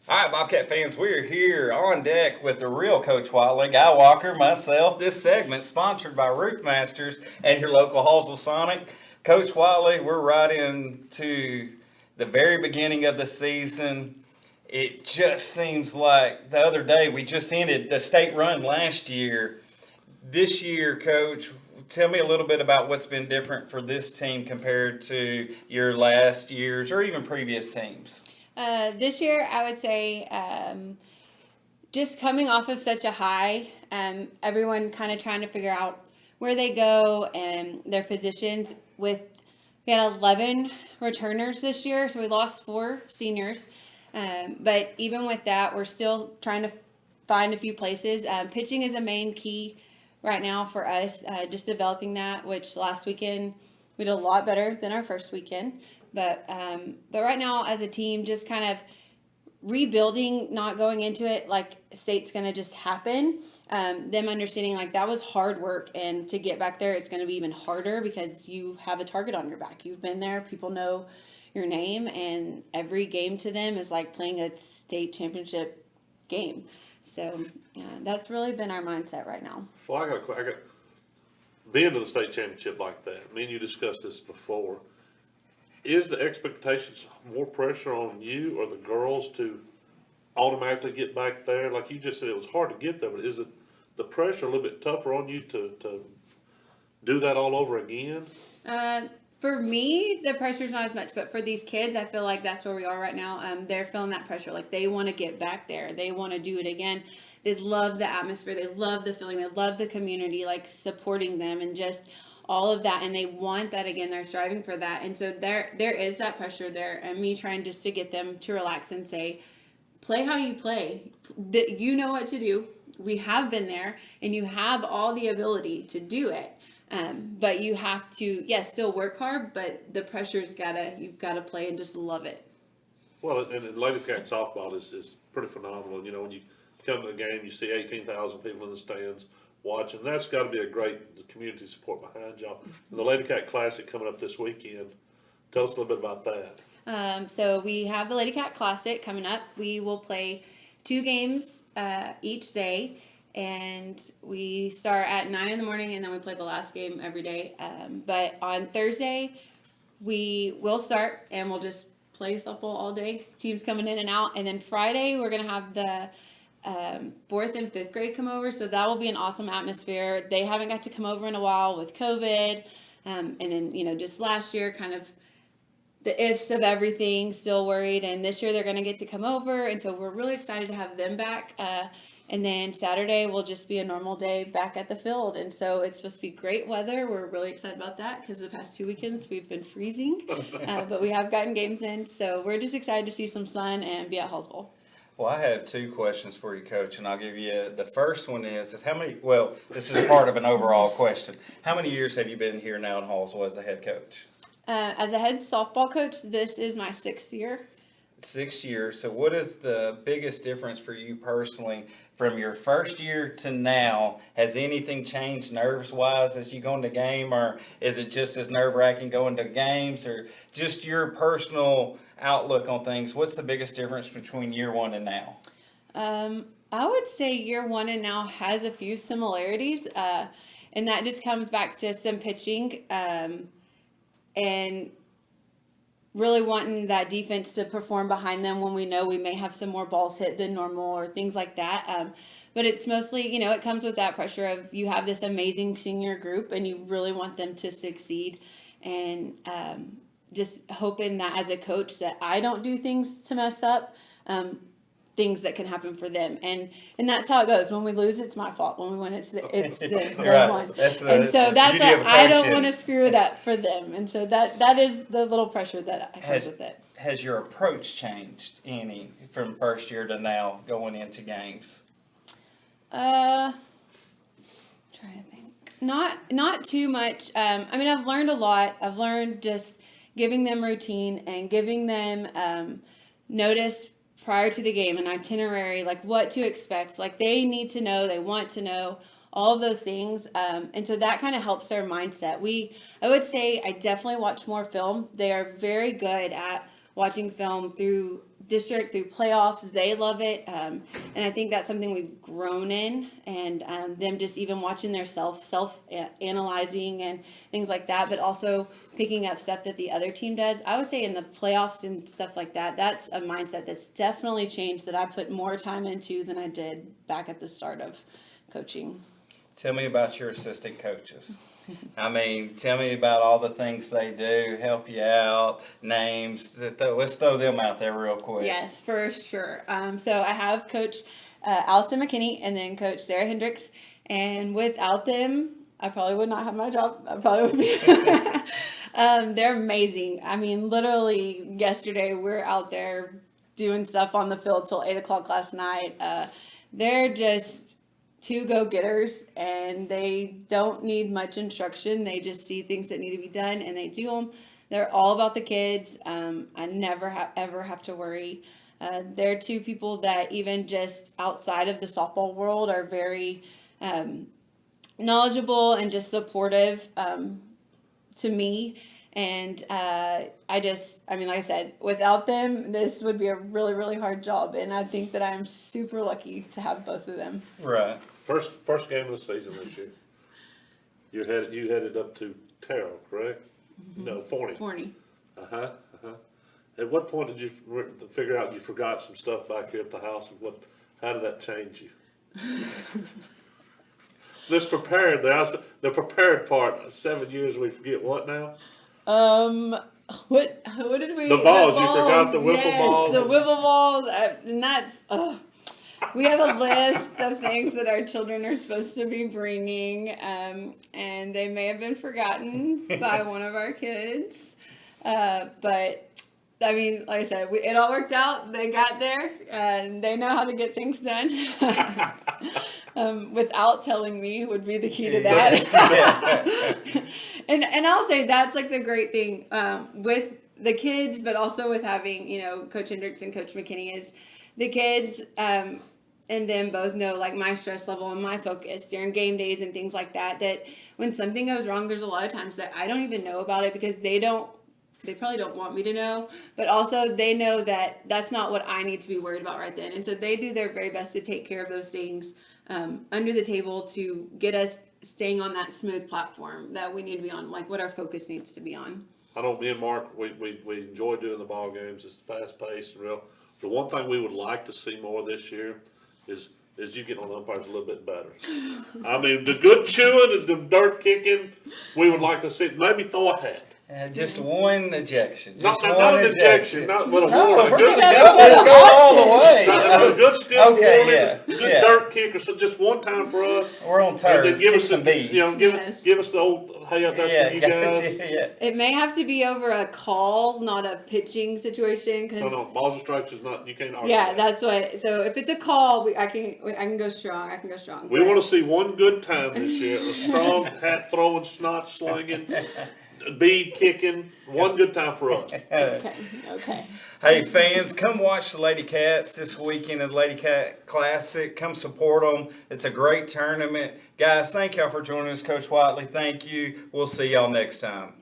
All right, Bobcat fans, we're here on deck with the real Coach Whatley, Guy Walker, myself. This segment sponsored by Roof Masters and your local Hallsville Sonic. Coach Whatley, we're right into the very beginning of the season. It just seems like the other day we just ended the state run last year. This year, Coach, tell me a little bit about what's been different for this team compared to your last years or even previous teams. This year, I would say just coming off of such a high, everyone kind of trying to figure out where they go and their positions. We had 11 returners this year, so we lost 4 seniors. But even with that, we're still trying to find a few places. Pitching is a main key right now for us, just developing that, which last weekend we did a lot better than our first weekend. But right now, as a team, just kind of rebuilding, not going into it like state's going to just happen. Them understanding like that was hard work, and to get back there, it's going to be even harder because you have a target on your back. You've been there, people know your name, and every game to them is like playing a state championship game. So that's really been our mindset right now. Well, I got being to the state championship like that. Me and you discussed this before. Is the expectations more pressure on you or the girls to automatically get back there? Like you just said, it was hard to get there, but is it the pressure a little bit tougher on you to do that all over again? For me, the pressure's not as much, but for these kids, I feel like that's where we are right now. They're feeling that pressure. Like they want to get back there. They want to do it again. They love the atmosphere. They love the feeling. They love the community, like supporting them and just all of that. And they want that again. They're striving for that. And so there is that pressure there. And me trying just to get them to relax and say, play how you play. You know what to do. We have been there, and you have all the ability to do it. But you have to, yes, still work hard, but the pressure's you've got to play and just love it. Well, and Ladycats Softball is pretty phenomenal. You know, when you come to the game, you see 18,000 people in the stands watching. That's got to be a great community support behind y'all. And the Ladycat Classic coming up this weekend. Tell us a little bit about that. So we have the Ladycat Classic coming up. We will play 2 games each day. And we start at 9 in the morning, and then we play the last game every day. But on Thursday, we will start, and we'll just play softball all day. Teams coming in and out. And then Friday, we're going to have the 4th and 5th grade come over. So that will be an awesome atmosphere. They haven't got to come over in a while with COVID. And then, just last year, kind of the ifs of everything, still worried. And this year, they're going to get to come over. And so we're really excited to have them back. And then Saturday will just be a normal day back at the field. And so it's supposed to be great weather. We're really excited about that because the past 2 weekends we've been freezing. But we have gotten games in. So we're just excited to see some sun and be at Hallsville. Well, I have 2 questions for you, Coach, and I'll give you the first one is how many, well, this is part of an overall question. How many years have you been here now in Hallsville as a head coach? As a head softball coach, this is my 6th year. 6 years. So what is the biggest difference for you personally from your first year to now? Has anything changed nerves-wise as you go into game, or is it just as nerve-wracking going to games, or just your personal outlook on things? What's the biggest difference between year 1 and now? I would say year 1 and now has a few similarities, and that just comes back to some pitching and really wanting that defense to perform behind them when we know we may have some more balls hit than normal or things like that. But it's mostly, it comes with that pressure of you have this amazing senior group and you really want them to succeed. And just hoping that as a coach that I don't do things to mess up things that can happen for them. And that's how it goes. When we lose, it's my fault. When we win, it's the right. one. That's that's why I don't want to screw it up for them. And so that is the little pressure that comes with it. Has your approach changed any from first year to now going into games? Trying to think. Not too much. I've learned a lot. I've learned just giving them routine and giving them notice prior to the game, an itinerary, like what to expect. Like they need to know, they want to know, all of those things. And so that kind of helps their mindset. I would say I definitely watch more film. They are very good at watching film through district, through playoffs. They love it. And I think that's something we've grown in, and them just even watching their self-analyzing and things like that, but also picking up stuff that the other team does. I would say in the playoffs and stuff like that, that's a mindset that's definitely changed, that I put more time into than I did back at the start of coaching. Tell me about your assistant coaches. I mean, tell me about all the things they do, help you out, names. Let's throw them out there real quick. Yes, for sure. So I have Coach Allison McKinney and then Coach Sarah Hendricks. And without them, I probably would not have my job. I probably would be. They're amazing. I mean, literally yesterday we're out there doing stuff on the field till 8 o'clock last night. They're just two go-getters, and they don't need much instruction. They just see things that need to be done, and they do them. They're all about the kids. I never ever have to worry. They're two people that even just outside of the softball world are very knowledgeable and just supportive to me. And like I said, without them, this would be a really, really hard job. And I think that I'm super lucky to have both of them. Right. First game of the season this year. You headed up to Terrell, correct? Mm-hmm. No, Forney. At what point did you figure out you forgot some stuff back here at the house, and how did that change you? This prepared, the prepared part. 7 years, we forget what now? What did we? The balls. You forgot the wiffle balls. The wiffle balls, and that's. We have a list of things that our children are supposed to be bringing, and they may have been forgotten by one of our kids. But I mean, like I said, it all worked out. They got there, and they know how to get things done. Without telling me would be the key to that. And I'll say that's like the great thing with the kids, but also with having, Coach Hendricks and Coach McKinney, is the kids and them both know like my stress level and my focus during game days and things like that, that when something goes wrong, there's a lot of times that I don't even know about it because they probably don't want me to know, but also they know that that's not what I need to be worried about right then. And so they do their very best to take care of those things under the table to get us staying on that smooth platform that we need to be on, like what our focus needs to be on. I know me and Marc, we enjoy doing the ball games. It's fast paced and real. The one thing we would like to see more this year is you getting on the umpires a little bit better. I mean, the good chewing and the dirt kicking, we would like to see. Maybe throw a hat. Just one ejection. Not an ejection. Not with a warning. We're going to go all the way. A good stiff warning. Yeah. Good dirt kick, or so just one time for us. We're on turf. Give us some beads. Give us the old, hey, that's for you guys. It may have to be over a call, not a pitching situation. No, balls and strikes is not. You can't argue. Yeah, that's what. So if it's a call, I can go strong. We want to see one good time this year. A strong hat throwing, snot slinging, bead kicking. One good time for us. Okay. Hey, fans, come watch the Ladycats this weekend at the Ladycat Classic. Come support them. It's a great tournament. Guys, thank y'all for joining us. Coach Whatley, thank you. We'll see y'all next time.